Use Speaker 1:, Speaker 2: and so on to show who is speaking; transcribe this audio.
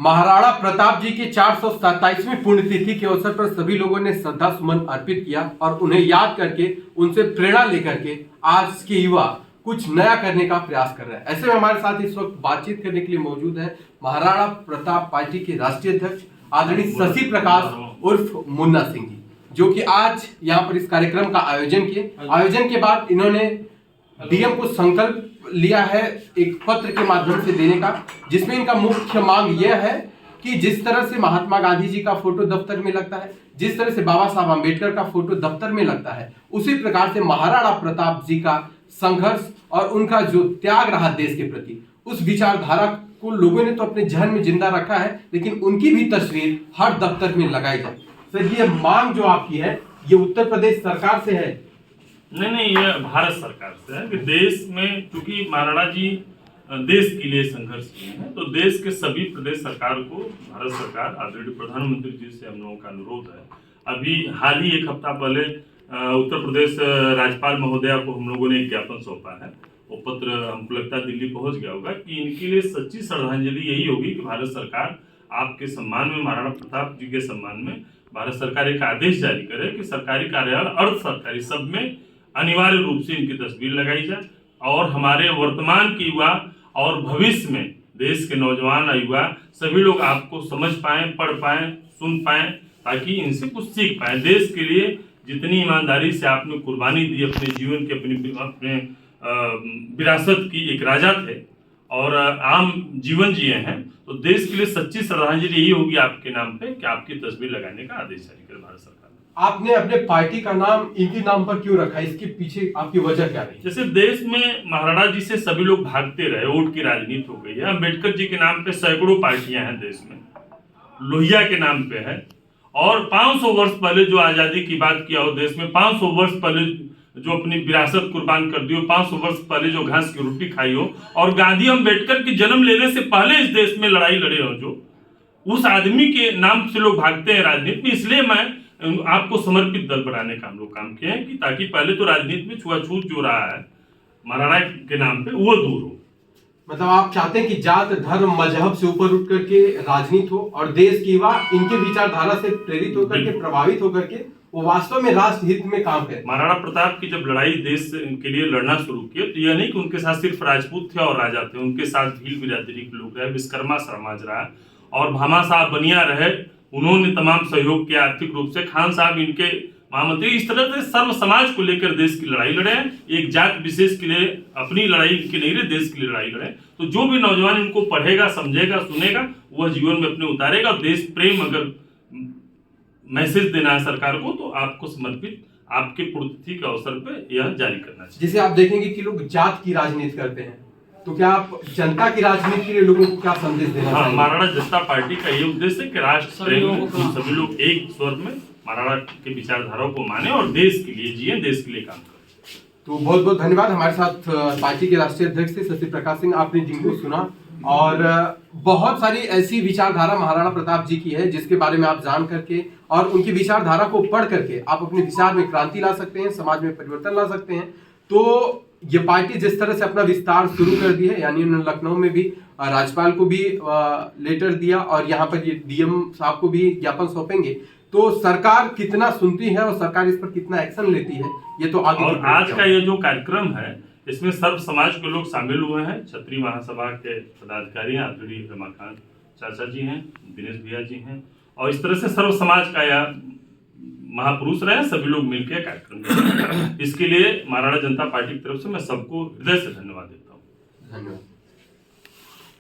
Speaker 1: महाराणा प्रताप जी की 427वीं पुण्यतिथि के अवसर पर सभी लोगों ने श्रद्धा सुमन अर्पित किया और उन्हें याद करके उनसे प्रेरणा लेकर के आज के युवा कुछ नया करने का प्रयास कर रहे हैं। ऐसे में हमारे साथ इस वक्त बातचीत करने के लिए मौजूद है महाराणा प्रताप पार्टी के राष्ट्रीय अध्यक्ष आदरणीय शशि प्रकाश उर्फ मुन्ना सिंह जी, जो कि आज यहाँ पर इस कार्यक्रम का आयोजन किए। आयोजन के बाद इन्होंने डीएम को संकल्प लिया है एक पत्र के माध्यम से देने का, जिसमें इनका मुख्य मांग यह है कि जिस तरह से महात्मा गांधी जी का फोटो दफ्तर में लगता है, जिस तरह से बाबा साहब अम्बेडकर का फोटो दफ्तर में लगता है, उसी प्रकार से महाराणा प्रताप जी का संघर्ष और उनका जो त्याग रहा देश के प्रति, उस विचारधारा को लोगों ने तो अपने जहन में जिंदा रखा है, लेकिन उनकी भी तस्वीर हर दफ्तर में लगाई जाए। सर, ये मांग जो आपकी है ये उत्तर प्रदेश सरकार से है?
Speaker 2: नहीं, ये भारत सरकार से है कि देश में, क्योंकि महाराणा जी देश के लिए संघर्ष किए हैं, तो देश के सभी प्रदेश सरकार को भारत सरकार आदरणीय प्रधानमंत्री जी से हम लोगों का अनुरोध है। अभी हाल ही एक हफ्ता पहले उत्तर प्रदेश राज्यपाल महोदया को हम लोगों ने एक ज्ञापन सौंपा है। वो पत्र हमको लगता है दिल्ली पहुंच गया होगा कि इनके लिए सच्ची श्रद्धांजलि यही होगी कि भारत सरकार आपके सम्मान में, महाराणा प्रताप जी के सम्मान में भारत सरकार एक आदेश जारी करे कि सरकारी कार्यालय, अर्ध सरकारी सब में अनिवार्य रूप से इनकी तस्वीर लगाई जाए और हमारे वर्तमान के युवा और भविष्य में देश के नौजवान युवा सभी लोग आपको समझ पाएं, पढ़ पाएं, सुन पाएं, ताकि इनसे कुछ सीख पाएं। देश के लिए जितनी ईमानदारी से आपने कुर्बानी दी, अपने जीवन की अपने विरासत की एक राजा थे और आम जीवन जिए हैं, तो देश के लिए सच्ची श्रद्धांजलि यही होगी आपके नाम पे कि आपकी तस्वीर लगाने का आदेश जारी करे भारत सरकार।
Speaker 1: आपने अपने पार्टी का नाम इनके नाम पर क्यों रखा? इसके पीछे आपकी वजह क्या रही?
Speaker 2: जैसे देश में महाराणा जी से सभी लोग भागते रहे, वोट की राजनीति हो गई है। अम्बेडकर जी के नाम पे सैकड़ों पार्टियां हैं देश में, लोहिया के नाम पे है, और 500 वर्ष पहले जो आजादी की बात किया हो देश में, 500 वर्ष पहले जो अपनी विरासत कुर्बान कर दी हो, 500 वर्ष पहले जो घास की रोटी खाई हो, और गांधी अम्बेडकर की जन्म लेने से पहले इस देश में लड़ाई लड़े हो, जो उस आदमी के नाम से लोग भागते हैं राजनीति में। इसलिए मैं आपको समर्पित दल बनाने का हम लोग काम किए हैं कि ताकि पहले तो राजनीति में छुआछूत जो रहा है महाराणा के नाम पे वो दूर हो।
Speaker 1: मतलब आप चाहते हैं कि जात, धर्म, मजहब से ऊपर उठ करके राजनीति हो और देश की युवा इनके विचारधारा से प्रेरित होकर के, प्रभावित होकर के वो वास्तव में राष्ट्र हित में काम करे।
Speaker 2: महाराणा प्रताप की जब लड़ाई देश के लिए लड़ना शुरू किया, तो यह नहीं कि उनके साथ सिर्फ राजपूत थे और राजा थे, उनके साथ भील बिरादरी के लोग रहे, विश्वकर्मा समाज रहा और भामा साहब बनिया रहे, उन्होंने तमाम सहयोग किया आर्थिक रूप से। खान साहब इनके महामंत्री, इस तरह से सर्व समाज को लेकर देश की लड़ाई लड़े हैं। एक जात विशेष के लिए अपनी लड़ाई की नहीं रहे, देश के लिए लड़ाई लड़े। तो जो भी नौजवान इनको पढ़ेगा, समझेगा, सुनेगा, वह जीवन में अपने उतारेगा। देश प्रेम अगर मैसेज देना है सरकार को, तो आपको समर्पित आपके पुण्यतिथि के अवसर पे यह जारी करना चाहिए।
Speaker 1: जिसे आप देखेंगे कि लोग जात की राजनीति करते हैं, तो क्या आप जनता की राजनीति के लिए लोगों को क्या संदेश देना चाहिए?
Speaker 2: महाराणा जनता पार्टी का ये उद्देश्य है कि राष्ट्र प्रेम सभी लोग एक स्वर में महाराणा के विचारधाराओं को माने और देश के लिए जिए, देश के लिए काम करें।
Speaker 1: तो बहुत बहुत धन्यवाद। हमारे साथ पार्टी के राष्ट्रीय अध्यक्ष थे शशि प्रकाश सिंह, आपने जिनको सुना, और बहुत सारी ऐसी विचारधारा महाराणा प्रताप जी की है जिसके बारे में आप जान करके और उनकी विचारधारा को पढ़ करके आप अपने विचार में क्रांति ला सकते हैं, समाज में परिवर्तन ला सकते हैं। तो ये पार्टी जिस तरह से अपना विस्तार शुरू कर दी है, यानी उन्होंने लखनऊ में भी राज्यपाल को भी लेटर दिया और यहाँ पर ये डीएम साहब को भी ज्ञापन सौंपेंगे, तो सरकार कितना सुनती है और सरकार इस पर कितना एक्शन लेती है, ये तो आगे।
Speaker 2: और आज का ये जो कार्यक्रम है, इसमें सर्व समाज के लोग शामिल हुए हैं। क्षत्रिय महासभा के पदाधिकारी आदरणीय रमाकांत चाचा जी हैं, दिनेश भैया जी हैं, और इस तरह से सर्व समाज का यह महापुरुष रहे, सभी लोग मिलकर कार्यक्रम इसके लिए महाराणा जनता पार्टी की तरफ से मैं सबको हृदय से धन्यवाद देता हूँ।
Speaker 1: धन्यवाद।